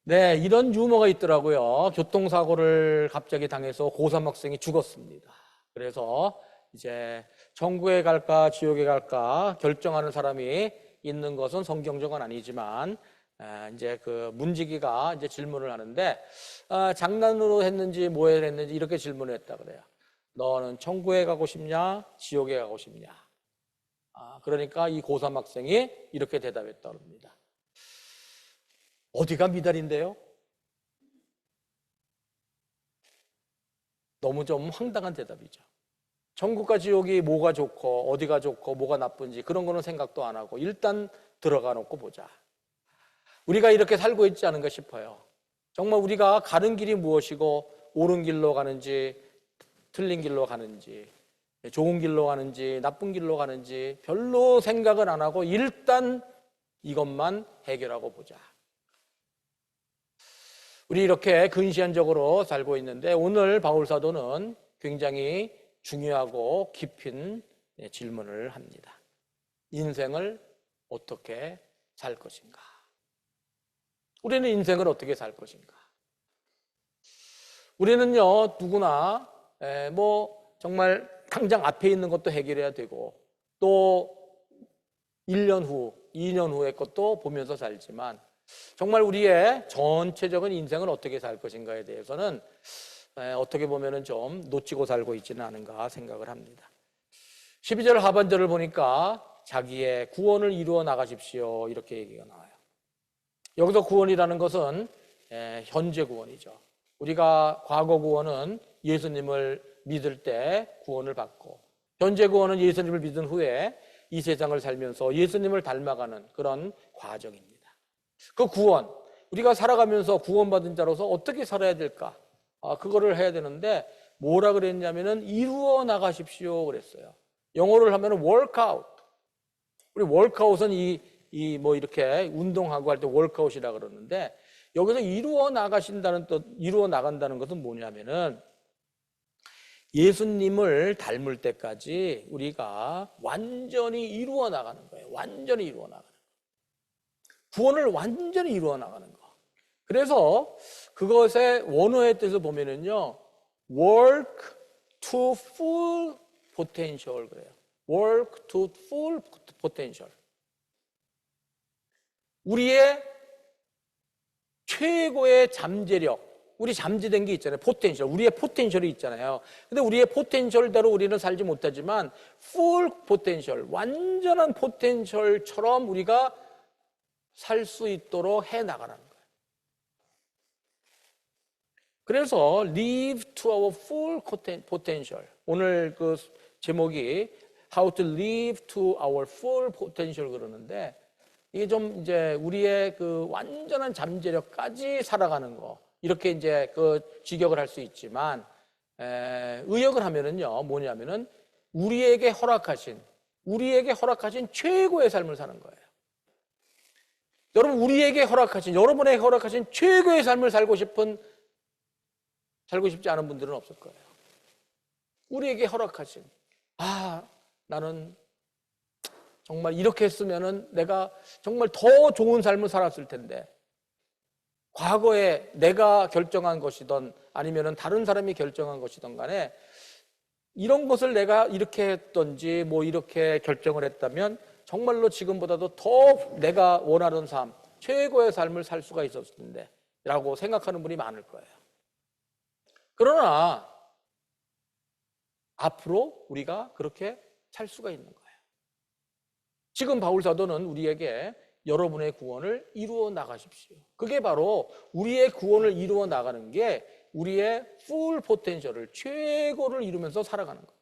네, 이런 유머가 있더라고요. 교통사고를 갑자기 당해서 고3 학생이 죽었습니다. 그래서 이제 천국에 갈까 지옥에 갈까 결정하는 사람이 있는 것은 성경적은 아니지만 이제 그 문지기가 이제 질문을 하는데 장난으로 했는지 뭐에 했는지 이렇게 질문을 했다 그래요. 너는 천국에 가고 싶냐 지옥에 가고 싶냐. 그러니까 이 고3 학생이 이렇게 대답했다 그럽니다. 어디가 미달인데요? 너무 좀 황당한 대답이죠. 천국과 지옥이 뭐가 좋고 어디가 좋고 뭐가 나쁜지 그런 거는 생각도 안 하고 일단 들어가 놓고 보자. 우리가 이렇게 살고 있지 않은가 싶어요. 정말 우리가 가는 길이 무엇이고 옳은 길로 가는지 틀린 길로 가는지 좋은 길로 가는지 나쁜 길로 가는지 별로 생각을 안 하고 일단 이것만 해결하고 보자. 우리 이렇게 근시안적으로 살고 있는데 오늘 바울 사도는 굉장히 중요하고 깊은 질문을 합니다. 인생을 어떻게 살 것인가? 우리는 인생을 어떻게 살 것인가? 우리는요 누구나 뭐 정말 당장 앞에 있는 것도 해결해야 되고 또 1년 후, 2년 후의 것도 보면서 살지만 정말 우리의 전체적인 인생을 어떻게 살 것인가에 대해서는 어떻게 보면은 좀 놓치고 살고 있지는 않은가 생각을 합니다. 12절 하반절을 보니까 자기의 구원을 이루어 나가십시오 이렇게 얘기가 나와요. 여기서 구원이라는 것은 현재 구원이죠. 우리가 과거 구원은 예수님을 믿을 때 구원을 받고 현재 구원은 예수님을 믿은 후에 이 세상을 살면서 예수님을 닮아가는 그런 과정입니다. 그 구원, 우리가 살아가면서 구원받은 자로서 어떻게 살아야 될까? 그거를 해야 되는데 뭐라 그랬냐면은 이루어 나가십시오 그랬어요. 영어를 하면은 workout. 우리 workout은 뭐 이렇게 운동하고 할 때 workout이라 그러는데 여기서 이루어 나가신다는 또 이루어 나간다는 것은 뭐냐면은 예수님을 닮을 때까지 우리가 완전히 이루어 나가는 거예요. 완전히 이루어 나가는 거예요. 구원을 완전히 이루어 나가는 거. 그래서 그것의 원어의 뜻을 보면은요, work to full potential 그래요. work to full potential. 우리의 최고의 잠재력, 우리 잠재된 게 있잖아요. 포텐셜. 우리의 포텐셜이 있잖아요. 근데 우리의 포텐셜대로 우리는 살지 못하지만 full potential, 완전한 포텐셜처럼 우리가 살 수 있도록 해 나가라는 거예요. 그래서 live to our full potential. 오늘 그 제목이 How to live to our full potential 그러는데 이게 좀 이제 우리의 그 완전한 잠재력까지 살아가는 거 이렇게 이제 그 직역을 할 수 있지만 의역을 하면은요 뭐냐면은 우리에게 허락하신 최고의 삶을 사는 거예요. 여러분 여러분에게 허락하신 최고의 삶을 살고 싶지 않은 분들은 없을 거예요. 우리에게 허락하신 나는 정말 이렇게 했으면은 내가 정말 더 좋은 삶을 살았을 텐데 과거에 내가 결정한 것이든 아니면은 다른 사람이 결정한 것이든 간에 이런 것을 내가 이렇게 했던지 뭐 이렇게 결정을 했다면 정말로 지금보다도 더 내가 원하는 삶, 최고의 삶을 살 수가 있었을 텐데 라고 생각하는 분이 많을 거예요. 그러나 앞으로 우리가 그렇게 살 수가 있는 거예요. 지금 바울 사도는 우리에게 여러분의 구원을 이루어 나가십시오. 그게 바로 우리의 구원을 이루어 나가는 게 우리의 full potential을 최고를 이루면서 살아가는 거예요.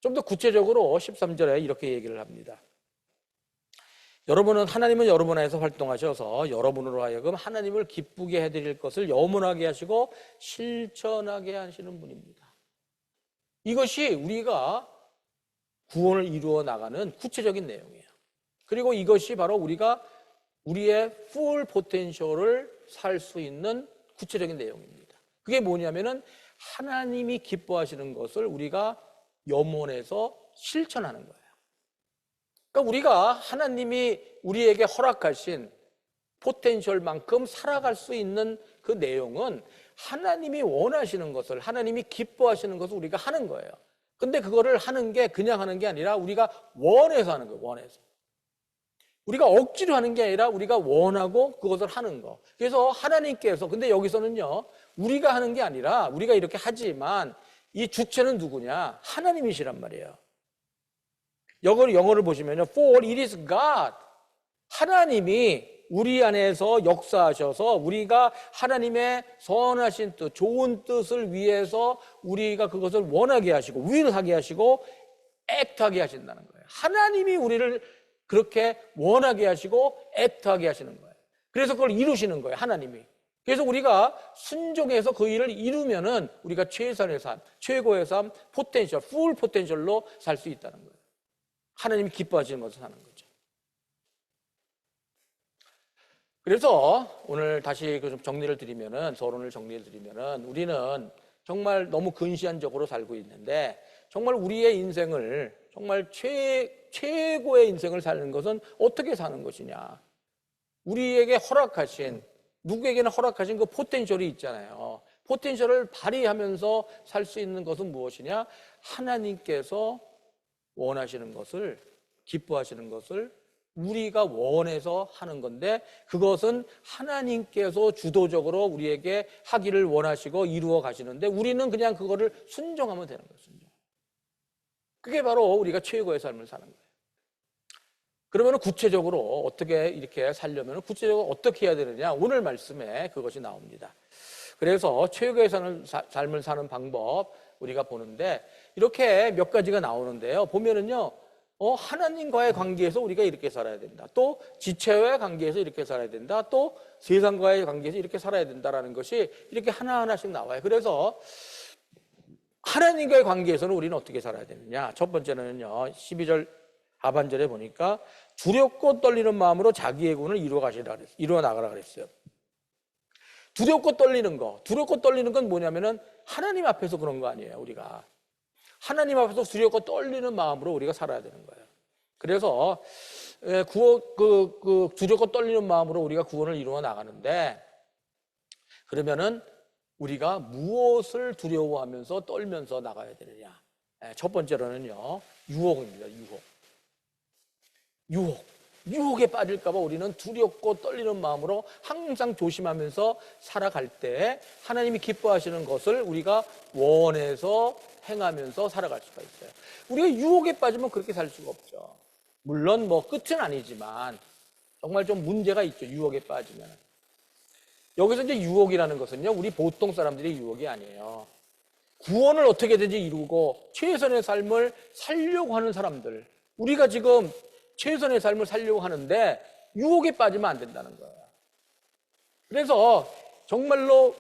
좀 더 구체적으로 13절에 이렇게 얘기를 합니다. 하나님은 여러분 안에서 활동하셔서 여러분으로 하여금 하나님을 기쁘게 해드릴 것을 염원하게 하시고 실천하게 하시는 분입니다. 이것이 우리가 구원을 이루어 나가는 구체적인 내용이에요. 그리고 이것이 바로 우리가 우리의 full potential을 살 수 있는 구체적인 내용입니다. 그게 뭐냐면은 하나님이 기뻐하시는 것을 우리가 염원해서 실천하는 거예요. 그러니까 우리가 하나님이 우리에게 허락하신 포텐셜만큼 살아갈 수 있는 그 내용은 하나님이 원하시는 것을, 하나님이 기뻐하시는 것을 우리가 하는 거예요. 근데 그거를 하는 게 그냥 하는 게 아니라 우리가 원해서 하는 거예요. 원해서. 우리가 억지로 하는 게 아니라 우리가 원하고 그것을 하는 거. 그래서 하나님께서, 근데 여기서는요, 우리가 하는 게 아니라 우리가 이렇게 하지만 이 주체는 누구냐? 하나님이시란 말이에요. 영어를 보시면요, For it is God. 하나님이 우리 안에서 역사하셔서 우리가 하나님의 선하신 뜻, 좋은 뜻을 위해서 우리가 그것을 원하게 하시고 will하게 하시고 act하게 하신다는 거예요. 하나님이 우리를 그렇게 원하게 하시고 act하게 하시는 거예요. 그래서 그걸 이루시는 거예요, 하나님이. 그래서 우리가 순종해서 그 일을 이루면은 우리가 최선의 삶, 최고의 삶, 포텐셜, 풀 포텐셜로 살 수 있다는 거예요. 하나님이 기뻐하시는 것을 사는 거죠. 그래서 오늘 다시 좀 정리를 드리면은, 서론을 정리를 드리면은, 우리는 정말 너무 근시안적으로 살고 있는데, 정말 우리의 인생을, 정말 최고의 인생을 사는 것은 어떻게 사는 것이냐. 우리에게 허락하신, 누구에게나 허락하신 그 포텐셜이 있잖아요. 포텐셜을 발휘하면서 살 수 있는 것은 무엇이냐? 하나님께서 원하시는 것을, 기뻐하시는 것을 우리가 원해서 하는 건데, 그것은 하나님께서 주도적으로 우리에게 하기를 원하시고 이루어 가시는데, 우리는 그냥 그거를 순종하면 되는 거예요. 순종. 그게 바로 우리가 최고의 삶을 사는 거예요. 그러면 구체적으로 어떻게 이렇게 살려면 구체적으로 어떻게 해야 되느냐? 오늘 말씀에 그것이 나옵니다. 그래서 최고의 삶을 사는 방법 우리가 보는데, 이렇게 몇 가지가 나오는데요. 보면은요, 하나님과의 관계에서 우리가 이렇게 살아야 된다. 또 지체와의 관계에서 이렇게 살아야 된다. 또 세상과의 관계에서 이렇게 살아야 된다라는 것이 이렇게 하나하나씩 나와요. 그래서 하나님과의 관계에서는 우리는 어떻게 살아야 되느냐? 첫 번째는요, 12절 하반절에 보니까 두렵고 떨리는 마음으로 자기의 군을 이루어 나가라 그랬어요. 두렵고 떨리는 건 뭐냐면은 하나님 앞에서 그런 거 아니에요. 우리가 하나님 앞에서 두렵고 떨리는 마음으로 우리가 살아야 되는 거예요. 그래서 두렵고 떨리는 마음으로 우리가 구원을 이루어 나가는데, 그러면은 우리가 무엇을 두려워하면서 떨면서 나가야 되느냐? 첫 번째로는요, 유혹입니다. 유혹에 빠질까 봐 우리는 두렵고 떨리는 마음으로 항상 조심하면서 살아갈 때 하나님이 기뻐하시는 것을 우리가 원해서 행하면서 살아갈 수가 있어요. 우리가 유혹에 빠지면 그렇게 살 수가 없죠. 물론 뭐 끝은 아니지만 정말 좀 문제가 있죠. 유혹에 빠지면. 여기서 이제 유혹이라는 것은요, 우리 보통 사람들의 유혹이 아니에요. 구원을 어떻게든지 이루고 최선의 삶을 살려고 하는 사람들, 우리가 지금 최선의 삶을 살려고 하는데 유혹에 빠지면 안 된다는 거예요. 그래서 정말로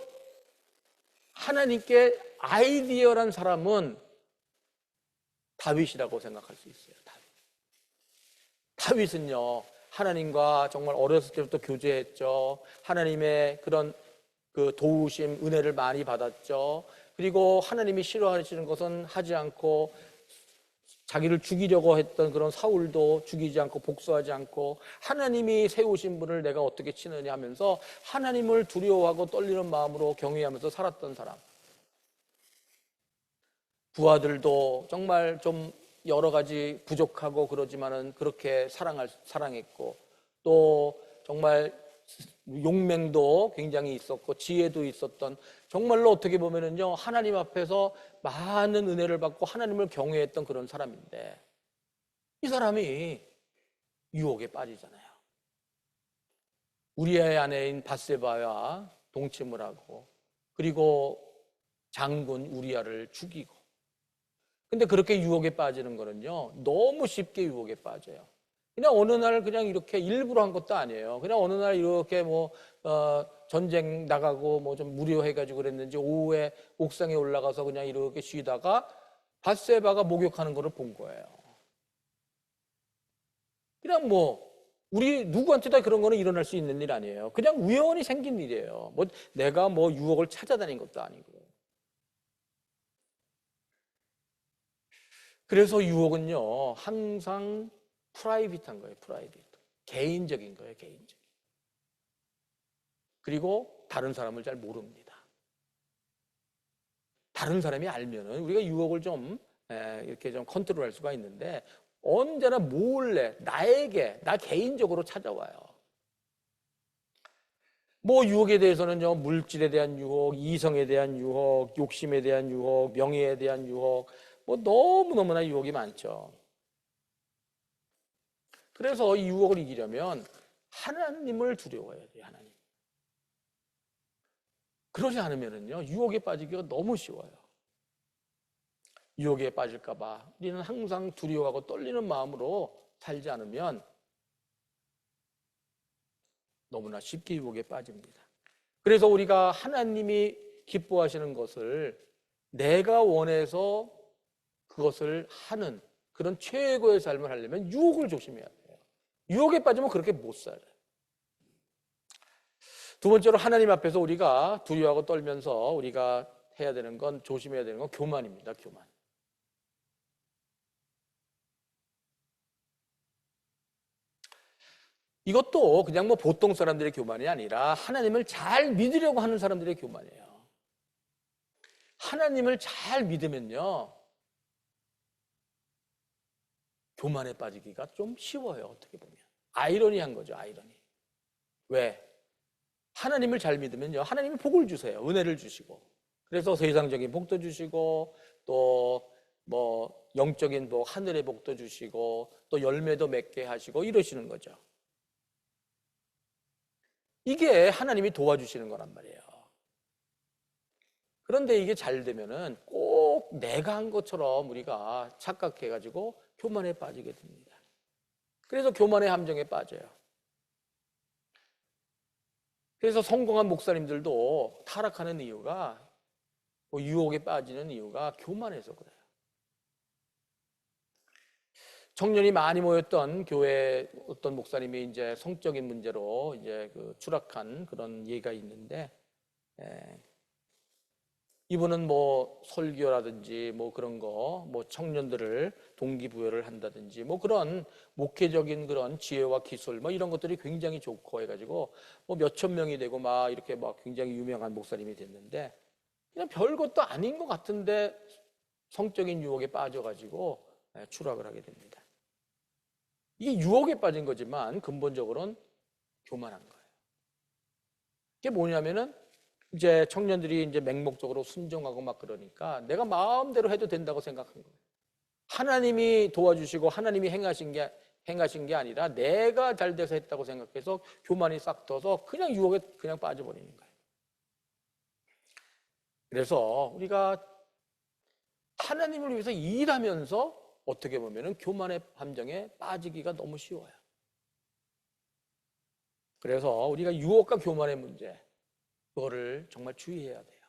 하나님께 아이디어란 사람은 다윗이라고 생각할 수 있어요. 다윗은요, 하나님과 정말 어렸을 때부터 교제했죠. 하나님의 그런 그 도우심, 은혜를 많이 받았죠. 그리고 하나님이 싫어하시는 것은 하지 않고, 자기를 죽이려고 했던 그런 사울도 죽이지 않고 복수하지 않고, 하나님이 세우신 분을 내가 어떻게 치느냐 하면서 하나님을 두려워하고 떨리는 마음으로 경외하면서 살았던 사람. 부하들도 정말 좀 여러 가지 부족하고 그러지만은 그렇게 사랑했고, 또 정말 용맹도 굉장히 있었고 지혜도 있었던, 정말로 어떻게 보면은요, 하나님 앞에서 많은 은혜를 받고 하나님을 경외했던 그런 사람인데, 이 사람이 유혹에 빠지잖아요. 우리의 아내인 밧세바와 동침을 하고, 그리고 장군 우리아를 죽이고. 근데 그렇게 유혹에 빠지는 거는요, 너무 쉽게 유혹에 빠져요. 그냥 어느 날 그냥 이렇게 일부러 한 것도 아니에요. 그냥 어느 날 이렇게 전쟁 나가고 뭐 좀 무료해가지고 그랬는지 오후에 옥상에 올라가서 그냥 이렇게 쉬다가 밧세바가 목욕하는 거를 본 거예요. 그냥 우리 누구한테 다 그런 거는 일어날 수 있는 일 아니에요. 그냥 우연히 생긴 일이에요. 내가 유혹을 찾아다닌 것도 아니고. 그래서 유혹은요, 항상 프라이빗한 거예요. 개인적인 거예요. 개인적인. 그리고 다른 사람을 잘 모릅니다. 다른 사람이 알면은 우리가 유혹을 좀 이렇게 좀 컨트롤할 수가 있는데 언제나 몰래 나 개인적으로 찾아와요. 뭐 유혹에 대해서는요, 물질에 대한 유혹, 이성에 대한 유혹, 욕심에 대한 유혹, 명예에 대한 유혹, 뭐 너무너무나 유혹이 많죠. 그래서 이 유혹을 이기려면 하나님을 두려워해야 돼요, 하나님. 그러지 않으면은요, 유혹에 빠지기가 너무 쉬워요. 유혹에 빠질까봐 우리는 항상 두려워하고 떨리는 마음으로 살지 않으면 너무나 쉽게 유혹에 빠집니다. 그래서 우리가 하나님이 기뻐하시는 것을 내가 원해서 그것을 하는 그런 최고의 삶을 하려면 유혹을 조심해야 돼요. 유혹에 빠지면 그렇게 못 살아요. 두 번째로 하나님 앞에서 우리가 두려워하고 떨면서 우리가 해야 되는 건, 조심해야 되는 건 교만입니다. 교만. 이것도 그냥 뭐 보통 사람들의 교만이 아니라 하나님을 잘 믿으려고 하는 사람들의 교만이에요. 하나님을 잘 믿으면요, 교만에 빠지기가 좀 쉬워요. 어떻게 보면 아이러니한 거죠. 아이러니. 왜? 하나님을 잘 믿으면요, 하나님이 복을 주세요. 은혜를 주시고, 그래서 세상적인 복도 주시고, 또 뭐 영적인 복, 하늘의 복도 주시고, 또 열매도 맺게 하시고 이러시는 거죠. 이게 하나님이 도와주시는 거란 말이에요. 그런데 이게 잘 되면은 꼭 내가 한 것처럼 우리가 착각해가지고 교만에 빠지게 됩니다. 그래서 교만의 함정에 빠져요. 그래서 성공한 목사님들도 타락하는 이유가, 유혹에 빠지는 이유가 교만해서 그래요. 청년이 많이 모였던 교회 어떤 목사님이 이제 성적인 문제로 이제 추락한 그런 예가 있는데, 이분은 뭐 설교라든지 뭐 그런 거, 뭐 청년들을 동기부여를 한다든지 뭐 그런 목회적인 그런 지혜와 기술 뭐 이런 것들이 굉장히 좋고 해가지고 뭐 몇천 명이 되고 막 이렇게 막 굉장히 유명한 목사님이 됐는데, 그냥 별것도 아닌 것 같은데 성적인 유혹에 빠져가지고 추락을 하게 됩니다. 이게 유혹에 빠진 거지만 근본적으로는 교만한 거예요. 이게 뭐냐면은 이제 청년들이 이제 맹목적으로 순종하고 막 그러니까 내가 마음대로 해도 된다고 생각한 거예요. 하나님이 도와주시고 하나님이 행하신 게 아니라 내가 잘 돼서 했다고 생각해서 교만이 싹 터서 그냥 유혹에 그냥 빠져버리는 거예요. 그래서 우리가 하나님을 위해서 일하면서 어떻게 보면은 교만의 함정에 빠지기가 너무 쉬워요. 그래서 우리가 유혹과 교만의 문제, 그거를 정말 주의해야 돼요.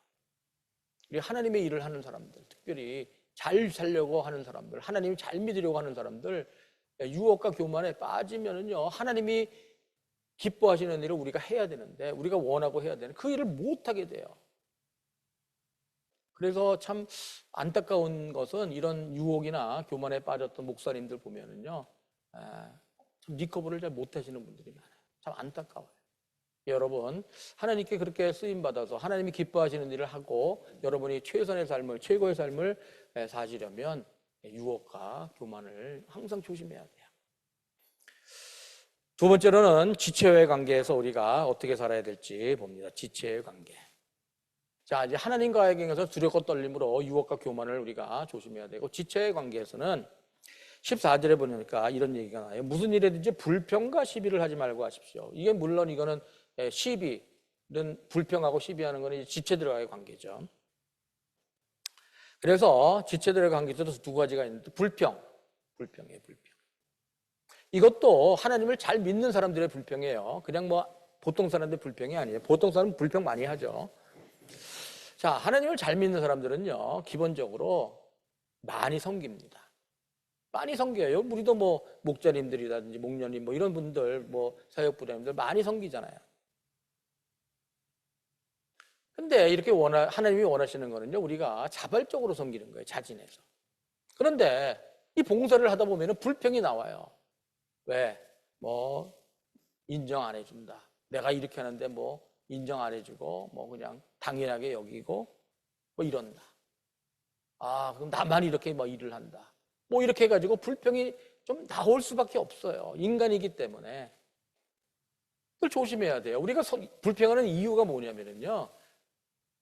우리 하나님의 일을 하는 사람들, 특별히 잘 살려고 하는 사람들, 하나님을 잘 믿으려고 하는 사람들, 유혹과 교만에 빠지면은요, 하나님이 기뻐하시는 일을 우리가 해야 되는데, 우리가 원하고 해야 되는 그 일을 못하게 돼요. 그래서 참 안타까운 것은 이런 유혹이나 교만에 빠졌던 목사님들 보면은요, 참 리커버를 잘 못하시는 분들이 많아요. 참 안타까워요. 여러분, 하나님께 그렇게 쓰임받아서 하나님이 기뻐하시는 일을 하고 여러분이 최선의 삶을, 최고의 삶을 사시려면 유혹과 교만을 항상 조심해야 돼요. 두 번째로는 지체와의 관계에서 우리가 어떻게 살아야 될지 봅니다. 지체의 관계. 자, 이제 하나님과의 관계에서 두렵고 떨림으로 유혹과 교만을 우리가 조심해야 되고, 지체의 관계에서는 14절에 보니까 이런 얘기가 나와요. 무슨 일에든지 불평과 시비를 하지 말고 하십시오. 이게 물론 이거는 시비는, 불평하고 시비하는 거는 지체들과의 관계죠. 그래서 지체들의 관계에서도 두 가지가 있는데, 불평이에요, 불평. 이것도 하나님을 잘 믿는 사람들의 불평이에요. 그냥 뭐 보통 사람들의 불평이 아니에요. 보통 사람은 불평 많이 하죠. 자, 하나님을 잘 믿는 사람들은요, 기본적으로 많이 섬깁니다. 많이 섬겨요. 우리도 뭐 목자님들이라든지 목녀님 뭐 이런 분들, 뭐 사역부장님들 많이 섬기잖아요. 근데 이렇게 하나님이 원하시는 거는요, 우리가 자발적으로 섬기는 거예요. 자진해서. 그런데 이 봉사를 하다 보면 불평이 나와요. 왜? 뭐 인정 안 해준다. 내가 이렇게 하는데 뭐 인정 안 해주고 뭐 그냥 당연하게 여기고 뭐 이런다. 아, 그럼 나만 이렇게 뭐 일을 한다. 뭐 이렇게 해가지고 불평이 좀 나올 수밖에 없어요. 인간이기 때문에. 그걸 조심해야 돼요. 우리가 불평하는 이유가 뭐냐면요.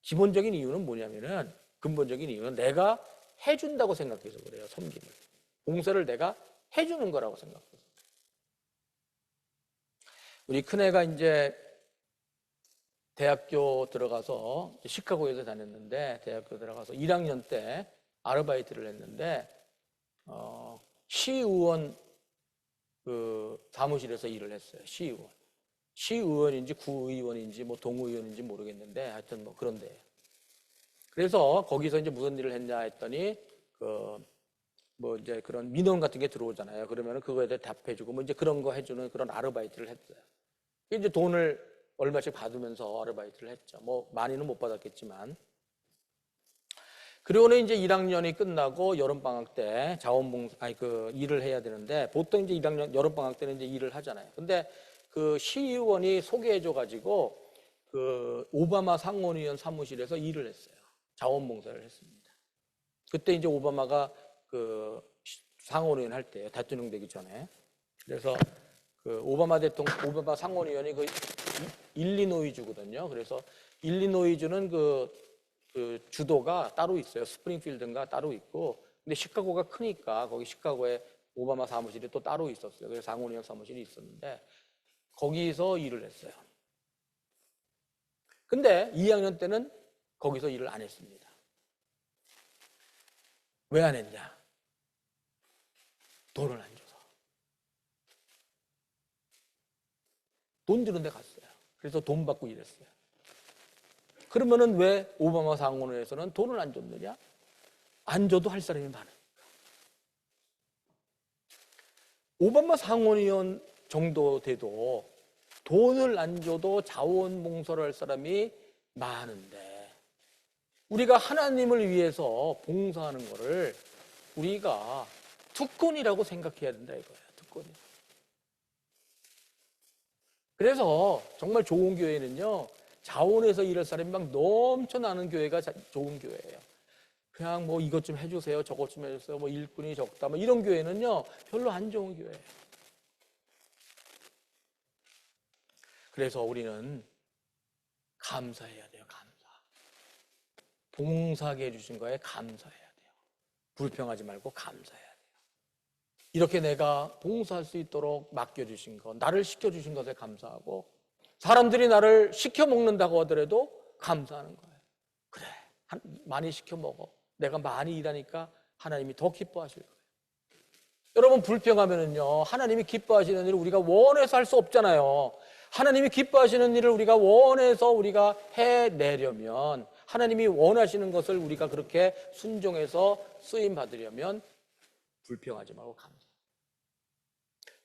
기본적인 이유는 뭐냐면은, 근본적인 이유는 내가 해준다고 생각해서 그래요. 섬김을. 봉사를 내가 해주는 거라고 생각해서. 우리 큰애가 이제 대학교 들어가서 시카고에서 다녔는데, 대학교 들어가서 1학년 때 아르바이트를 했는데 시의원 그 사무실에서 일을 했어요. 시의원. 시의원인지 구의원인지 뭐 동의원인지 모르겠는데 하여튼 뭐 그런데. 그래서 거기서 이제 무슨 일을 했냐 했더니 뭐 이제 그런 민원 같은 게 들어오잖아요. 그러면은 그거에 대해 답해주고 뭐 이제 그런 거 해주는 그런 아르바이트를 했어요. 이제 돈을 얼마씩 받으면서 아르바이트를 했죠. 뭐 많이는 못 받았겠지만. 그리고는 이제 1학년이 끝나고 여름방학 때 일을 해야 되는데, 보통 이제 1학년 여름방학 때는 이제 일을 하잖아요. 근데 그 시의원이 소개해줘가지고 그 오바마 상원의원 사무실에서 일을 했어요. 자원봉사를 했습니다. 그때 이제 오바마가 그 상원의원 할 때요. 대통령 되기 전에. 그래서 그 오바마 상원의원이 그 일리노이주거든요. 그래서 일리노이주는 그 주도가 따로 있어요. 스프링필드인가 따로 있고. 근데 시카고가 크니까 거기 시카고에 오바마 사무실이 또 따로 있었어요. 그래서 상원의원 사무실이 있었는데 거기서 일을 했어요. 근데 2학년 때는 거기서 일을 안 했습니다. 왜 안 했냐? 돈을 안 줘서. 돈 주는 데 갔어요. 그래서 돈 받고 일했어요. 그러면은 왜 오바마 상원에서는 돈을 안 줬느냐? 안 줘도 할 사람이 많으니까. 오바마 상원의원 정도 돼도 돈을 안 줘도 자원봉사를 할 사람이 많은데, 우리가 하나님을 위해서 봉사하는 거를 우리가 특권이라고 생각해야 된다 이거예요. 특권이. 그래서 정말 좋은 교회는요, 자원해서 일할 사람이 막 넘쳐나는 교회가 좋은 교회예요. 그냥 뭐 이것 좀 해주세요, 저것 좀 해주세요, 뭐 일꾼이 적다, 뭐 이런 교회는요 별로 안 좋은 교회예요. 그래서 우리는 감사해야 돼요. 감사. 봉사하게 해주신 거에 감사해야 돼요. 불평하지 말고 감사해야 돼요. 이렇게 내가 봉사할 수 있도록 맡겨주신 것, 나를 시켜주신 것에 감사하고, 사람들이 나를 시켜 먹는다고 하더라도 감사하는 거예요. 그래, 많이 시켜 먹어. 내가 많이 일하니까 하나님이 더 기뻐하실 거예요. 여러분, 불평하면은요, 하나님이 기뻐하시는 일을 우리가 원해서 할 수 없잖아요. 하나님이 기뻐하시는 일을 우리가 원해서 우리가 해내려면, 하나님이 원하시는 것을 우리가 그렇게 순종해서 쓰임 받으려면 불평하지 말고 감사.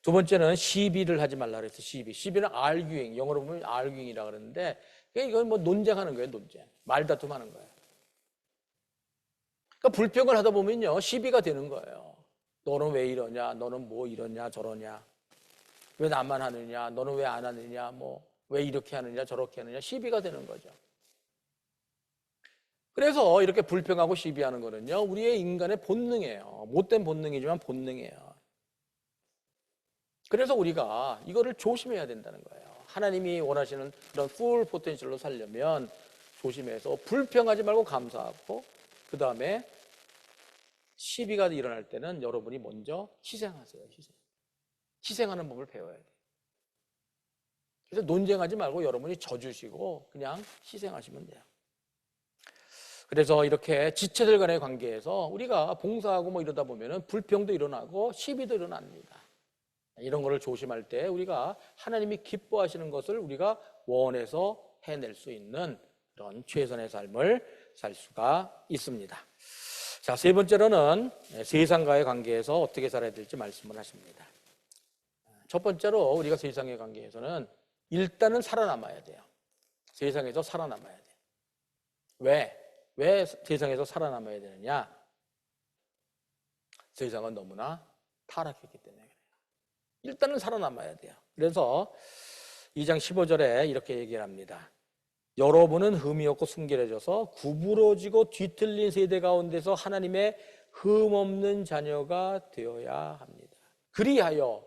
두 번째는 시비를 하지 말라 그랬어요. 시비는 arguing, 영어로 보면 arguing이라고 그러는데, 이건 뭐 논쟁하는 거예요. 논쟁, 말다툼하는 거예요. 그러니까 불평을 하다 보면요, 시비가 되는 거예요. 너는 왜 이러냐, 너는 뭐 이러냐 저러냐, 왜 나만 하느냐, 너는 왜 안 하느냐, 뭐 왜 이렇게 하느냐 저렇게 하느냐, 시비가 되는 거죠. 그래서 이렇게 불평하고 시비하는 거는요, 우리의 인간의 본능이에요. 못된 본능이지만 본능이에요. 그래서 우리가 이거를 조심해야 된다는 거예요. 하나님이 원하시는 그런 풀 포텐셜로 살려면 조심해서 불평하지 말고 감사하고, 그 다음에 시비가 일어날 때는 여러분이 먼저 희생하세요. 희생하는 법을 배워야 돼요. 그래서 논쟁하지 말고 여러분이 져주시고 그냥 희생하시면 돼요. 그래서 이렇게 지체들 간의 관계에서 우리가 봉사하고 뭐 이러다 보면은 불평도 일어나고 시비도 일어납니다. 이런 거를 조심할 때 우리가 하나님이 기뻐하시는 것을 우리가 원해서 해낼 수 있는 그런 최선의 삶을 살 수가 있습니다. 자, 세 번째로는 세상과의 관계에서 어떻게 살아야 될지 말씀을 하십니다. 첫 번째로 우리가 세상의 관계에서는 일단은 살아남아야 돼요. 세상에서 살아남아야 돼요. 왜 세상에서 살아남아야 되느냐? 세상은 너무나 타락했기 때문에 그래요. 일단은 살아남아야 돼요. 그래서 2장 15절에 이렇게 얘기를 합니다. 여러분은 흠이 없고 순결해져서 구부러지고 뒤틀린 세대 가운데서 하나님의 흠 없는 자녀가 되어야 합니다. 그리하여.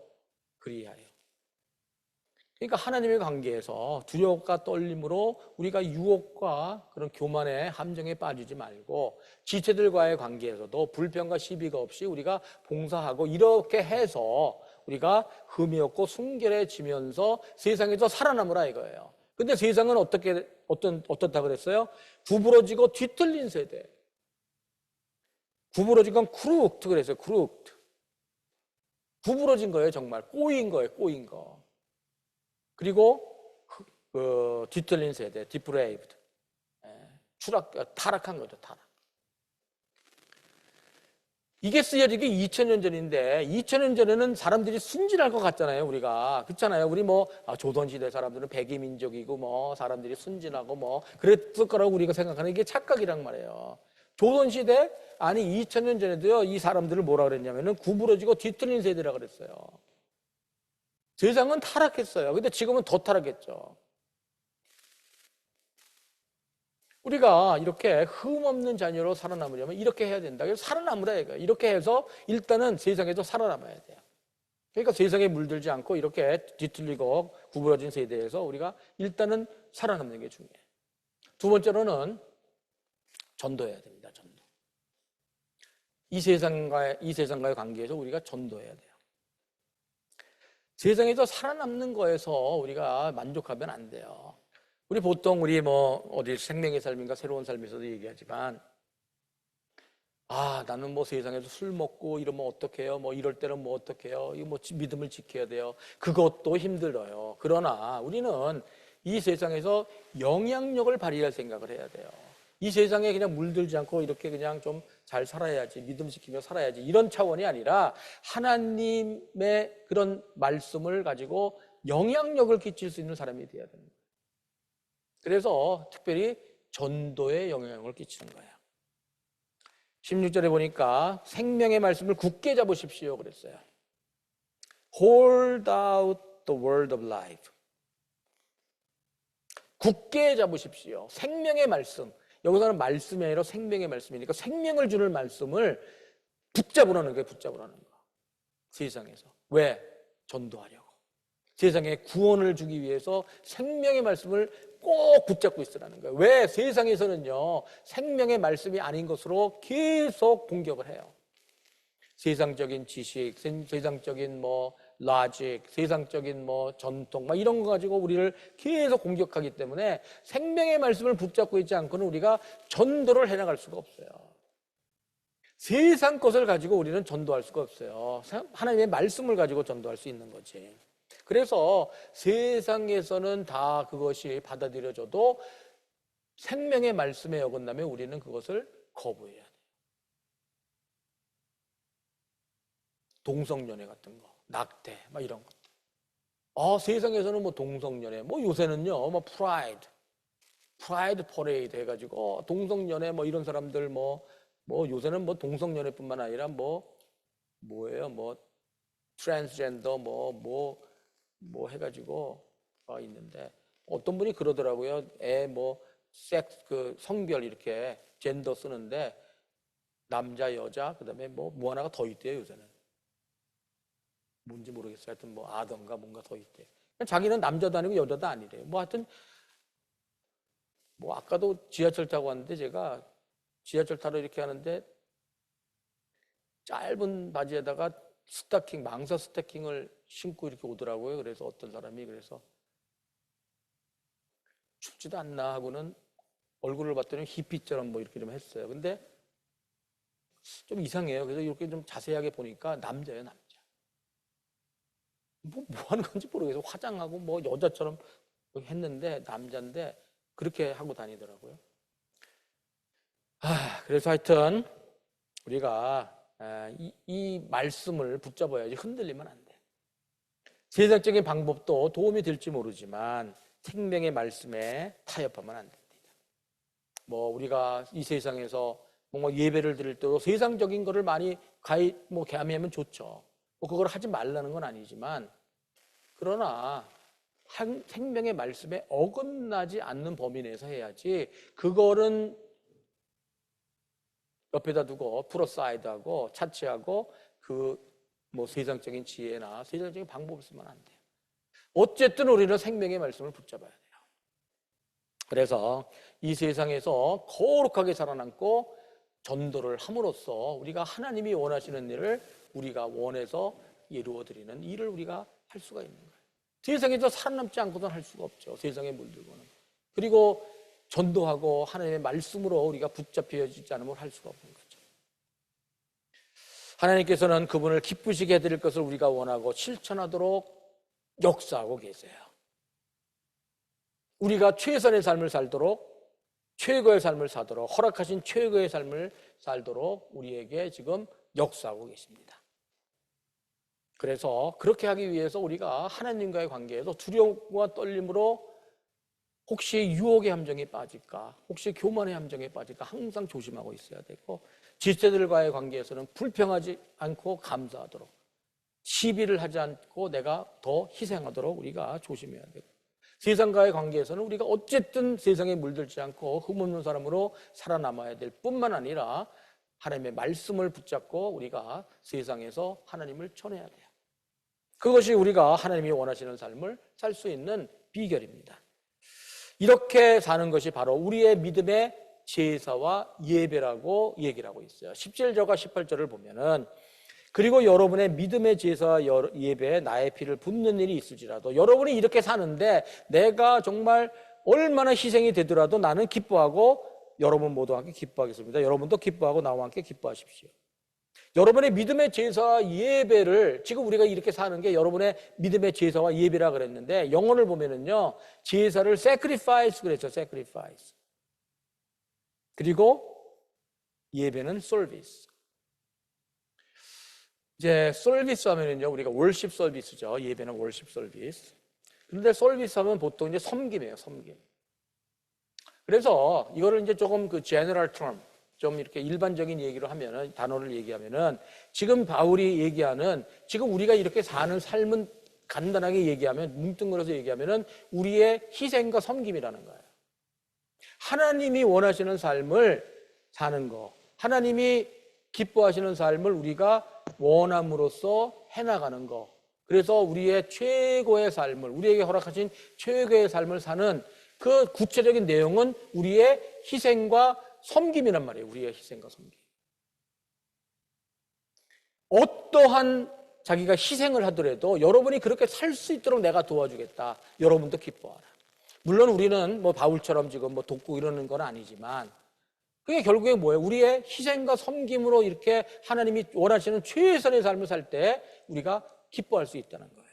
그러니까 하나님의 관계에서 두려움과 떨림으로 우리가 유혹과 그런 교만의 함정에 빠지지 말고 지체들과의 관계에서도 불평과 시비가 없이 우리가 봉사하고 이렇게 해서 우리가 흠이 없고 순결해지면서 세상에서 살아남으라 이거예요. 근데 세상은 어떻다 그랬어요? 구부러지고 뒤틀린 세대. 구부러진 건 크루크트 그랬어요. 크루크트. 구부러진 거예요, 정말. 꼬인 거예요, 꼬인 거. 그리고 뒤틀린 세대, 디프레이브드. 타락한 거죠, 타락. 이게 쓰여진 게 2000년 전인데 2000년 전에는 사람들이 순진할 것 같잖아요, 우리가. 그렇잖아요. 우리 조선시대 사람들은 백이민족이고 사람들이 순진하고 그랬을 거라고 우리가 생각하는 게 착각이란 말이에요. 조선시대, 아니 2000년 전에도요, 이 사람들을 뭐라 그랬냐면은 구부러지고 뒤틀린 세대라 그랬어요. 세상은 타락했어요. 근데 지금은 더 타락했죠. 우리가 이렇게 흠 없는 자녀로 살아남으려면 이렇게 해야 된다. 그래서 살아남으라 이거예요. 이렇게 해서 일단은 세상에서 살아남아야 돼요. 그러니까 세상에 물들지 않고 이렇게 뒤틀리고 구부러진 세대에서 우리가 일단은 살아남는 게 중요해요. 두 번째로는 전도해야 됩니다. 전도. 이 세상과의 관계에서 우리가 전도해야 돼요. 세상에서 살아남는 거에서 우리가 만족하면 안 돼요. 우리 보통 어디 생명의 삶인가 새로운 삶에서도 얘기하지만, 나는 세상에서 술 먹고 이러면 어떡해요? 이럴 때는 어떡해요? 이거 믿음을 지켜야 돼요. 그것도 힘들어요. 그러나 우리는 이 세상에서 영향력을 발휘할 생각을 해야 돼요. 이 세상에 그냥 물들지 않고 이렇게 그냥 좀 잘 살아야지, 믿음 지키며 살아야지, 이런 차원이 아니라 하나님의 그런 말씀을 가지고 영향력을 끼칠 수 있는 사람이 되어야 됩니다. 그래서 특별히 전도에 영향을 끼치는 거예요. 16절에 보니까 생명의 말씀을 굳게 잡으십시오 그랬어요. Hold out the word of life. 굳게 잡으십시오. 생명의 말씀. 여기서는 말씀이 아니라 생명의 말씀이니까 생명을 주는 말씀을 붙잡으라는 거예요. 붙잡으라는 거. 세상에서. 왜? 전도하려고. 세상에 구원을 주기 위해서 생명의 말씀을 꼭 붙잡고 있으라는 거예요. 왜? 세상에서는요, 생명의 말씀이 아닌 것으로 계속 공격을 해요. 세상적인 지식, 세상적인 라직, 세상적인 전통, 이런 거 가지고 우리를 계속 공격하기 때문에 생명의 말씀을 붙잡고 있지 않고는 우리가 전도를 해나갈 수가 없어요. 세상 것을 가지고 우리는 전도할 수가 없어요. 하나님의 말씀을 가지고 전도할 수 있는 거지. 그래서 세상에서는 다 그것이 받아들여져도 생명의 말씀에 어긋나면 우리는 그것을 거부해야 돼요. 동성연애 같은 거, 낙태, 이런 것들. 세상에서는 동성연애, 요새는요, 프라이드 퍼레이드 해가지고 동성연애 이런 사람들 요새는 동성연애뿐만 아니라 뭐예요, 트랜스젠더 해가지고 있는데 어떤 분이 그러더라고요. 성별 이렇게 젠더 쓰는데 남자, 여자, 그다음에 하나가 더 있대요, 요새는. 뭔지 모르겠어요. 하여튼 아던가 뭔가 더 있대요. 자기는 남자도 아니고 여자도 아니래요. 하여튼 아까도 지하철 타고 왔는데 제가 지하철 타러 이렇게 하는데 짧은 바지에다가 망사 스타킹을 신고 이렇게 오더라고요. 그래서 어떤 사람이 춥지도 않나 하고는 얼굴을 봤더니 히피처럼 이렇게 좀 했어요. 근데 좀 이상해요. 그래서 이렇게 좀 자세하게 보니까 남자예요, 남자. 뭐 하는 건지 모르겠어요. 화장하고 여자처럼 했는데 남자인데 그렇게 하고 다니더라고요. 그래서 하여튼 우리가 이 말씀을 붙잡아야지 흔들리면 안 돼. 세상적인 방법도 도움이 될지 모르지만 생명의 말씀에 타협하면 안 됩니다. 우리가 이 세상에서 뭔가 예배를 드릴 때도 세상적인 거를 많이 겸하면 좋죠. 그걸 하지 말라는 건 아니지만, 그러나 생명의 말씀에 어긋나지 않는 범위 내에서 해야지, 그거는 옆에다 두고 프로사이드하고 차치하고 그 뭐 세상적인 지혜나 세상적인 방법을 쓰면 안 돼요. 어쨌든 우리는 생명의 말씀을 붙잡아야 돼요. 그래서 이 세상에서 거룩하게 살아남고 전도를 함으로써 우리가 하나님이 원하시는 일을 우리가 원해서 이루어드리는 일을 우리가 할 수가 있는 거예요. 세상에서 살아남지 않고는 할 수가 없죠. 세상에 물들고는. 그리고 전도하고 하나님의 말씀으로 우리가 붙잡혀지지 않으면 할 수가 없는 거죠. 하나님께서는 그분을 기쁘시게 해드릴 것을 우리가 원하고 실천하도록 역사하고 계세요. 우리가 최선의 삶을 살도록, 최고의 삶을 사도록, 허락하신 최고의 삶을 살도록 우리에게 지금 역사하고 계십니다. 그래서 그렇게 하기 위해서 우리가 하나님과의 관계에서 두려움과 떨림으로 혹시 유혹의 함정에 빠질까, 혹시 교만의 함정에 빠질까 항상 조심하고 있어야 되고, 지체들과의 관계에서는 불평하지 않고 감사하도록, 시비를 하지 않고 내가 더 희생하도록 우리가 조심해야 되고, 세상과의 관계에서는 우리가 어쨌든 세상에 물들지 않고 흠없는 사람으로 살아남아야 될 뿐만 아니라 하나님의 말씀을 붙잡고 우리가 세상에서 하나님을 전해야 돼요. 그것이 우리가 하나님이 원하시는 삶을 살 수 있는 비결입니다. 이렇게 사는 것이 바로 우리의 믿음의 제사와 예배라고 얘기를 하고 있어요. 17절과 18절을 보면은, 그리고 여러분의 믿음의 제사와 예배에 나의 피를 붓는 일이 있을지라도, 여러분이 이렇게 사는데 내가 정말 얼마나 희생이 되더라도 나는 기뻐하고 여러분 모두와 함께 기뻐하겠습니다. 여러분도 기뻐하고 나와 함께 기뻐하십시오. 여러분의 믿음의 제사와 예배를, 지금 우리가 이렇게 사는 게 여러분의 믿음의 제사와 예배라 그랬는데, 영어를 보면은요, 제사를 sacrifice 그랬죠. sacrifice. 그리고 예배는 service. 이제 서비스 하면은요, 우리가 월십 서비스죠. 예배는 월십 서비스. 그런데 서비스 하면 보통 이제 섬김이에요, 섬김. 그래서 이거를 이제 조금 그 general term, 좀 이렇게 일반적인 얘기를 하면은, 단어를 얘기하면은, 지금 바울이 얘기하는, 지금 우리가 이렇게 사는 삶은 간단하게 얘기하면, 뭉뚱그려서 얘기하면은 우리의 희생과 섬김이라는 거예요. 하나님이 원하시는 삶을 사는 거, 하나님이 기뻐하시는 삶을 우리가 원함으로써 해나가는 거, 그래서 우리의 최고의 삶을, 우리에게 허락하신 최고의 삶을 사는 그 구체적인 내용은 우리의 희생과 섬김이란 말이에요. 우리의 희생과 섬김. 어떠한 자기가 희생을 하더라도 여러분이 그렇게 살 수 있도록 내가 도와주겠다. 여러분도 기뻐하라. 물론 우리는 뭐 바울처럼 지금 뭐 돕고 이러는 건 아니지만, 그게 결국에 뭐예요? 우리의 희생과 섬김으로 이렇게 하나님이 원하시는 최선의 삶을 살 때 우리가 기뻐할 수 있다는 거예요.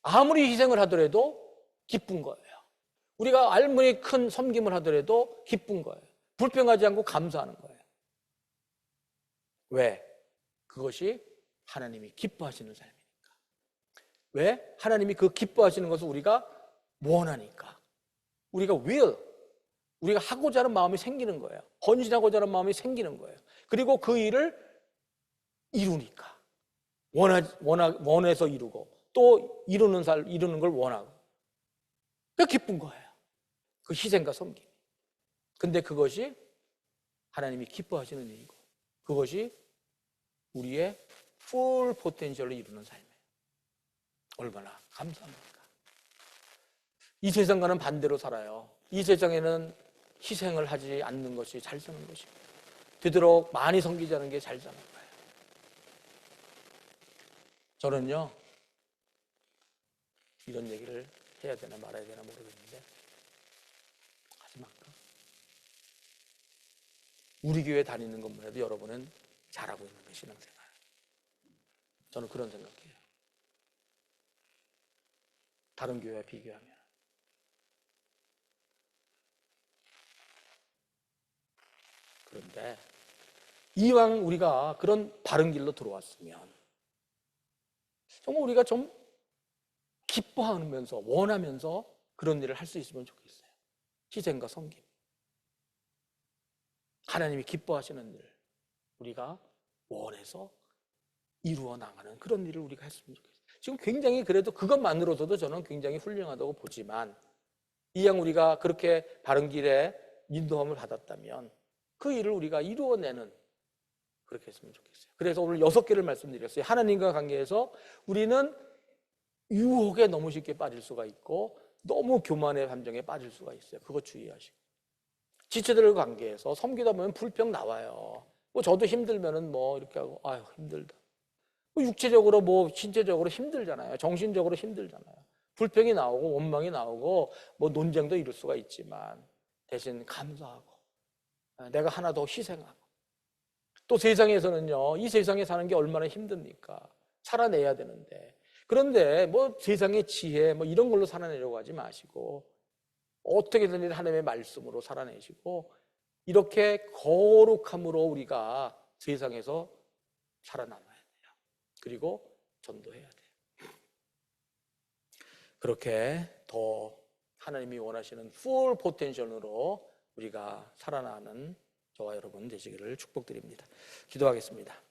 아무리 희생을 하더라도 기쁜 거예요. 우리가 아무리 큰 섬김을 하더라도 기쁜 거예요. 불평하지 않고 감사하는 거예요. 왜? 그것이 하나님이 기뻐하시는 삶이니까. 왜? 하나님이 그 기뻐하시는 것을 우리가 원하니까. 우리가 우리가 하고자 하는 마음이 생기는 거예요. 헌신하고자 하는 마음이 생기는 거예요. 그리고 그 일을 이루니까. 원해서 이루고, 또 이루는 걸 원하고. 그 기쁜 거예요. 그 희생과 섬김. 근데 그것이 하나님이 기뻐하시는 일이고, 그것이 우리의 풀 포텐셜을 이루는 삶이에요. 얼마나 감사합니까? 이 세상과는 반대로 살아요. 이 세상에는 희생을 하지 않는 것이 잘 사는 것이고, 되도록 많이 섬기지 않는 게 잘 사는 거예요. 저는요, 이런 얘기를 해야 되나 말아야 되나 모르겠는데, 하지 말까? 우리 교회 다니는 것만 해도 여러분은 잘하고 있는 게 신앙생활. 저는 그런 생각해요. 다른 교회와 비교하면. 그런데 이왕 우리가 그런 바른 길로 들어왔으면 정말 우리가 좀 기뻐하면서 원하면서 그런 일을 할 수 있으면 좋겠어요. 희생과 섬김. 하나님이 기뻐하시는 일 우리가 원해서 이루어 나가는 그런 일을 우리가 했으면 좋겠어요. 지금 굉장히 그래도 그것만으로도 저는 굉장히 훌륭하다고 보지만 이왕 우리가 그렇게 바른 길에 인도함을 받았다면 그 일을 우리가 이루어내는 그렇게 했으면 좋겠어요. 그래서 오늘 6개를 말씀드렸어요. 하나님과 관계에서 우리는 유혹에 너무 쉽게 빠질 수가 있고 너무 교만의 감정에 빠질 수가 있어요. 그거 주의하시고. 지체들과 관계에서 섬기다 보면 불평 나와요. 뭐 저도 힘들면은 뭐 이렇게 하고 아유 힘들다. 뭐 육체적으로 뭐 신체적으로 힘들잖아요. 정신적으로 힘들잖아요. 불평이 나오고 원망이 나오고 뭐 논쟁도 이룰 수가 있지만 대신 감사하고 내가 하나 더 희생하고 또 세상에서는요, 이 세상에 사는 게 얼마나 힘듭니까? 살아내야 되는데. 그런데 뭐 세상의 지혜 뭐 이런 걸로 살아내려고 하지 마시고 어떻게든 하나님의 말씀으로 살아내시고 이렇게 거룩함으로 우리가 세상에서 살아남아야 돼요. 그리고 전도해야 돼요. 그렇게 더 하나님이 원하시는 풀 포텐셜로 우리가 살아나는 저와 여러분 되시기를 축복드립니다. 기도하겠습니다.